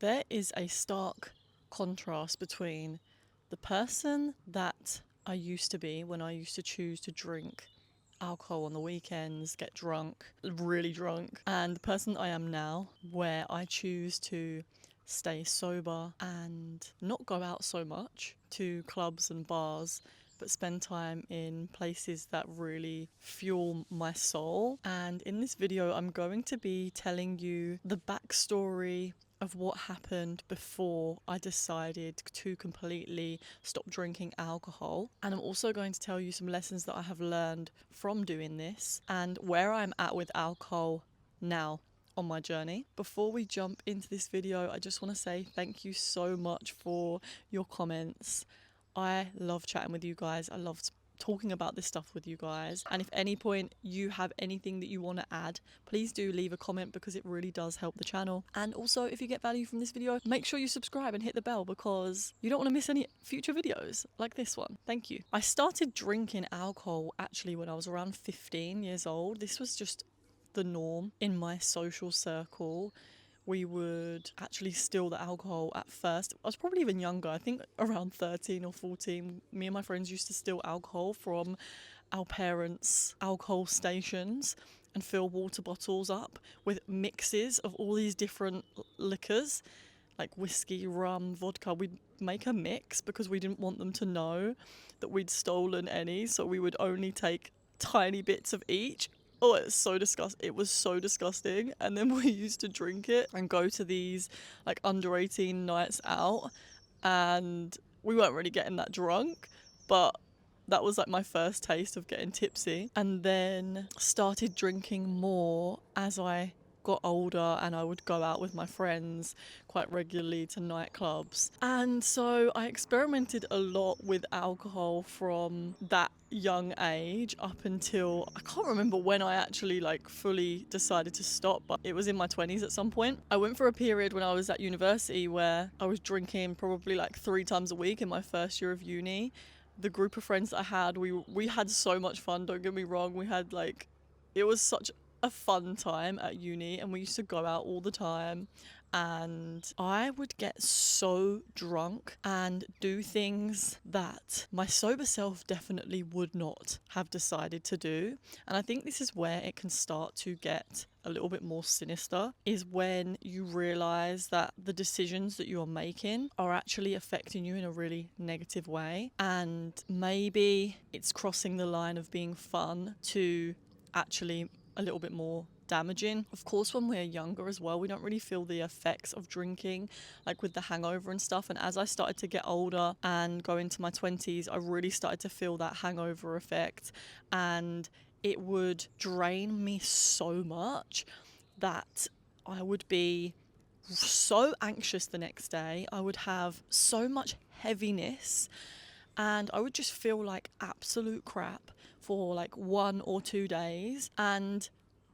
There is a stark contrast between the person that I used to be when I used to choose to drink alcohol on the weekends, get drunk, really drunk, and the person I am now, where I choose to stay sober and not go out so much to clubs and bars, but spend time in places that really fuel my soul. And in this video, I'm going to be telling you the backstory of what happened before I decided to completely stop drinking alcohol. And I'm also going to tell you some lessons that I have learned from doing this and where I'm at with alcohol now on my journey. Before we jump into this video, I just want to say thank you so much for your comments. I love chatting with you guys. I love talking about this stuff with you guys. And if any point you have anything that you want to add, please do leave a comment because it really does help the channel. And also, if you get value from this video, make sure you subscribe and hit the bell because you don't want to miss any future videos like this one. Thank you. I started drinking alcohol actually when I was around 15 years old. This was just the norm in my social circle. We would actually steal the alcohol at first. I was probably even younger. I think around 13 or 14. Me and my friends used to steal alcohol from our parents' alcohol stations and fill water bottles up with mixes of all these different liquors, like whiskey, rum, vodka. We'd make a mix because we didn't want them to know that we'd stolen any. So we would only take tiny bits of each. Oh, it was so disgusting. And then we used to drink it and go to these like under 18 nights out, and we weren't really getting that drunk, but that was like my first taste of getting tipsy. And then started drinking more as I got older, and I would go out with my friends quite regularly to nightclubs. And so I experimented a lot with alcohol from that young age up until I can't remember when I actually like fully decided to stop, but it was in my 20s at some point. I went for a period when I was at university where I was drinking probably like 3 times a week in my first year of uni. The group of friends that I had, we had so much fun, don't get me wrong. We had like, it was such a fun time at uni, and we used to go out all the time, and I would get so drunk and do things that my sober self definitely would not have decided to do. And I think this is where it can start to get a little bit more sinister, is when you realize that the decisions that you're making are actually affecting you in a really negative way, and maybe it's crossing the line of being fun to actually a little bit more damaging. Of course, when we're younger as well, we don't really feel the effects of drinking, like with the hangover and stuff. And as I started to get older and go into my 20s, I really started to feel that hangover effect, and it would drain me so much that I would be so anxious the next day. I would have so much heaviness, and I would just feel like absolute crap for like 1 or 2 days. And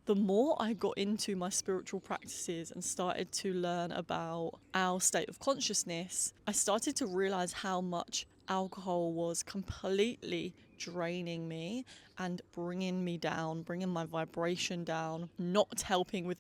the more I got into my spiritual practices and started to learn about our state of consciousness, I started to realize how much alcohol was completely draining me and bringing me down, bringing my vibration down, not helping with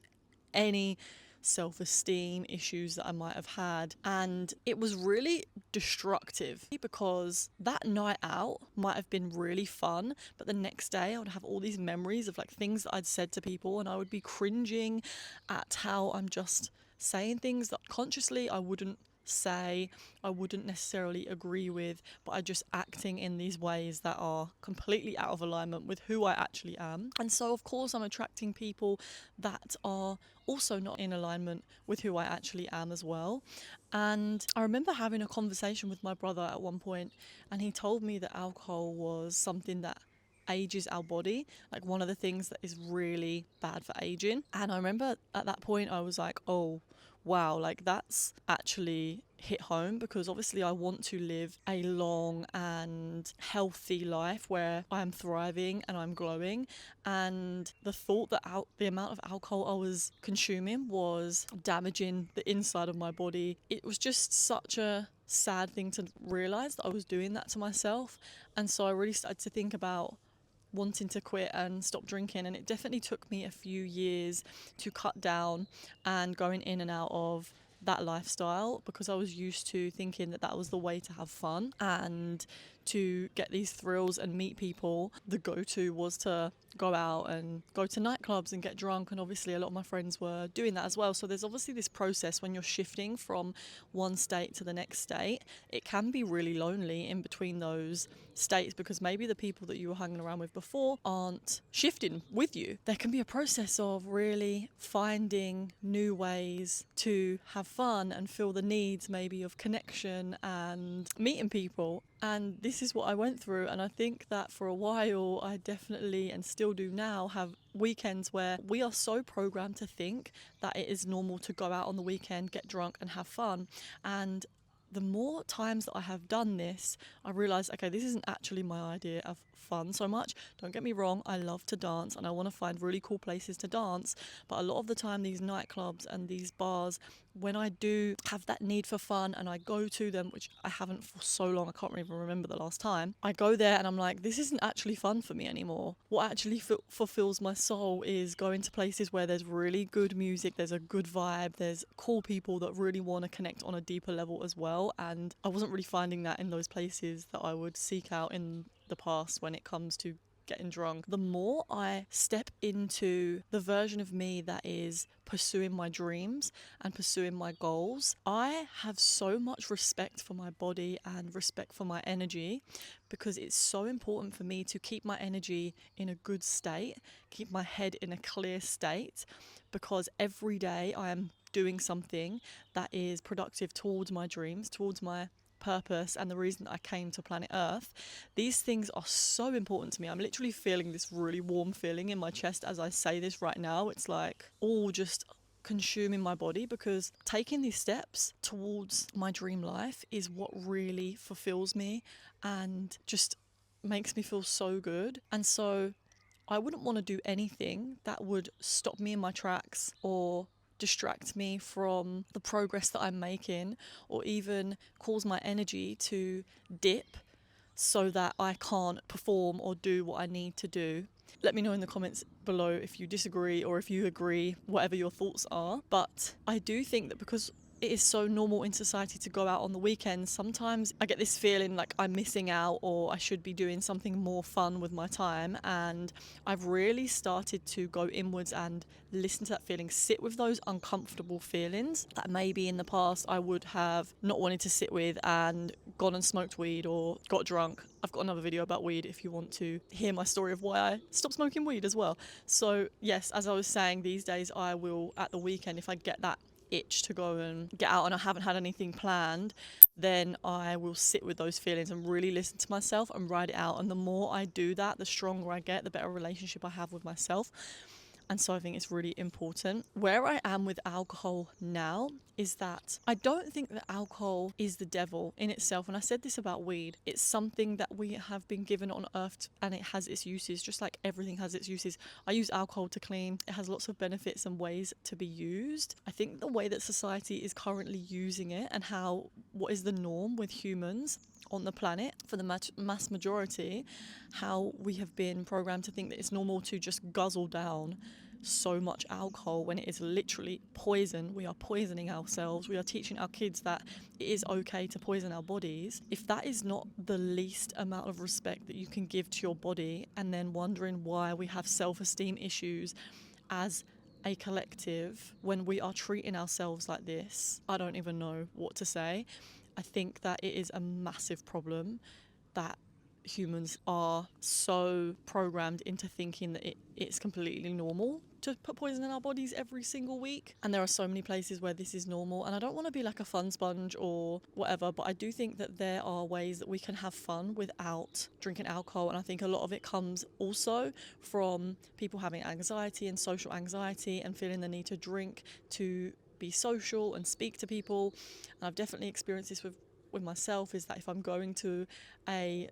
any self-esteem issues that I might have had. And it was really destructive because that night out might have been really fun, but the next day I would have all these memories of like things that I'd said to people, and I would be cringing at how I'm just saying things that consciously I wouldn't say, I wouldn't necessarily agree with, but I'm just acting in these ways that are completely out of alignment with who I actually am. And so of course I'm attracting people that are also not in alignment with who I actually am as well. And I remember having a conversation with my brother at one point, and he told me that alcohol was something that ages our body, like one of the things that is really bad for aging. And I remember at that point I was like, oh wow, like that's actually hit home, because obviously I want to live a long and healthy life where I'm thriving and I'm glowing. And the thought that the amount of alcohol I was consuming was damaging the inside of my body, it was just such a sad thing to realize that I was doing that to myself. And so I really started to think about wanting to quit and stop drinking, and it definitely took me a few years to cut down and going in and out of that lifestyle because I was used to thinking that that was the way to have fun and to get these thrills and meet people. The go-to was to go out and go to nightclubs and get drunk, and obviously a lot of my friends were doing that as well. So there's obviously this process when you're shifting from one state to the next state. It can be really lonely in between those states because maybe the people that you were hanging around with before aren't shifting with you. There can be a process of really finding new ways to have fun and feel the needs maybe of connection and meeting people. And this is what I went through, and I think that for a while I definitely, and still do now, have weekends where we are so programmed to think that it is normal to go out on the weekend, get drunk and have fun. And the more times that I have done this, I realise, okay, this isn't actually my idea of fun so much. Don't get me wrong, I love to dance and I want to find really cool places to dance, but a lot of the time these nightclubs and these bars, when I do have that need for fun and I go to them, which I haven't for so long, I can't even remember the last time, I go there and I'm like, this isn't actually fun for me anymore. What actually fulfills my soul is going to places where there's really good music, there's a good vibe, there's cool people that really want to connect on a deeper level as well. And I wasn't really finding that in those places that I would seek out in the past when it comes to getting drunk. The more I step into the version of me that is pursuing my dreams and pursuing my goals, I have so much respect for my body and respect for my energy, because it's so important for me to keep my energy in a good state, keep my head in a clear state, because every day I am doing something that is productive towards my dreams, towards my purpose and the reason that I came to planet Earth. These things are so important to me. I'm literally feeling this really warm feeling in my chest as I say this right now. It's like all just consuming my body, because taking these steps towards my dream life is what really fulfills me and just makes me feel so good. And so I wouldn't want to do anything that would stop me in my tracks or distract me from the progress that I'm making, or even cause my energy to dip so that I can't perform or do what I need to do. Let me know in the comments below if you disagree or if you agree, whatever your thoughts are. But I do think that because it is so normal in society to go out on the weekends, sometimes I get this feeling like I'm missing out or I should be doing something more fun with my time. And I've really started to go inwards and listen to that feeling, sit with those uncomfortable feelings that maybe in the past I would have not wanted to sit with and gone and smoked weed or got drunk. I've got another video about weed if you want to hear my story of why I stopped smoking weed as well. So yes, as I was saying, these days I will, at the weekend, if I get that itch to go and get out and I haven't had anything planned, then I will sit with those feelings and really listen to myself and write it out. And the more I do that, the stronger I get, the better relationship I have with myself. And so I think it's really important. Where I am with alcohol now is that I don't think that alcohol is the devil in itself. And I said this about weed. It's something that we have been given on earth and it has its uses, just like everything has its uses. I use alcohol to clean. It has lots of benefits and ways to be used. I think the way that society is currently using it and what is the norm with humans on the planet for the mass majority, how we have been programmed to think that it's normal to just guzzle down so much alcohol when it is literally poison. We are poisoning ourselves. We are teaching our kids that it is okay to poison our bodies. If that is not the least amount of respect that you can give to your body, and then wondering why we have self-esteem issues as a collective when we are treating ourselves like this, I don't even know what to say. I think that it is a massive problem that humans are so programmed into thinking that it's completely normal to put poison in our bodies every single week. And there are so many places where this is normal. And I don't want to be like a fun sponge or whatever, but I do think that there are ways that we can have fun without drinking alcohol. And I think a lot of it comes also from people having anxiety and social anxiety and feeling the need to drink to be social and speak to people. And I've definitely experienced this with myself, is that if I'm going to a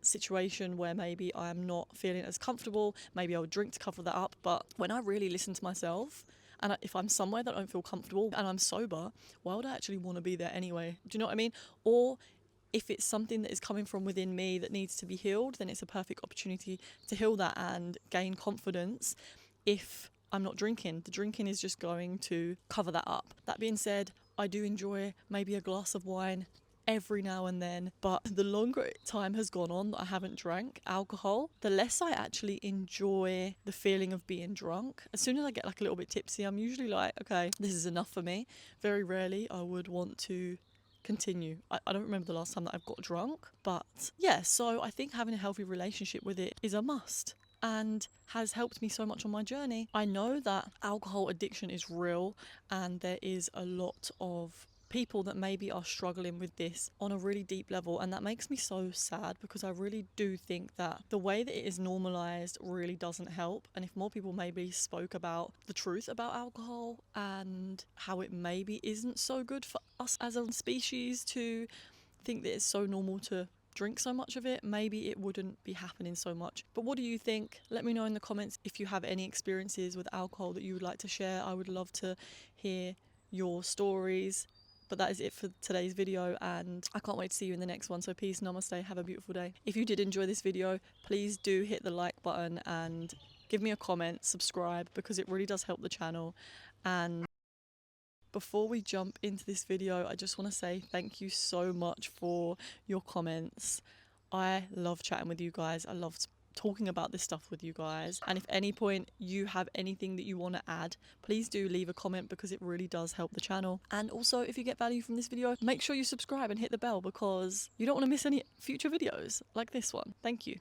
situation where maybe I'm not feeling as comfortable, maybe I'll drink to cover that up. But when I really listen to myself, and if I'm somewhere that I don't feel comfortable and I'm sober, why would I actually want to be there anyway? Do you know what I mean? Or if it's something that is coming from within me that needs to be healed, then it's a perfect opportunity to heal that and gain confidence. If I'm not drinking, the drinking is just going to cover that up. That being said, I do enjoy maybe a glass of wine every now and then, but the longer time has gone on that I haven't drank alcohol, the less I actually enjoy the feeling of being drunk. As soon as I get like a little bit tipsy, I'm usually like, okay, this is enough for me. Very rarely I would want to continue. I don't remember the last time that I've got drunk, but yeah, so I think having a healthy relationship with it is a must and has helped me so much on my journey. I know that alcohol addiction is real and there is a lot of people that maybe are struggling with this on a really deep level, and that makes me so sad because I really do think that the way that it is normalized really doesn't help. And if more people maybe spoke about the truth about alcohol and how it maybe isn't so good for us as a species to think that it's so normal to drink so much of it, maybe it wouldn't be happening so much. But what do you think? Let me know in the comments if you have any experiences with alcohol that you would like to share. I would love to hear your stories. But that is it for today's video, and I can't wait to see you in the next one. So peace, namaste, have a beautiful day. If you did enjoy this video, please do hit the like button and give me a comment, subscribe, because it really does help the channel. And before we jump into this video, I just want to say thank you so much for your comments. I love chatting with you guys. I love talking about this stuff with you guys. And if any point you have anything that you want to add, please do leave a comment because it really does help the channel. And also, if you get value from this video, make sure you subscribe and hit the bell because you don't want to miss any future videos like this one. Thank you.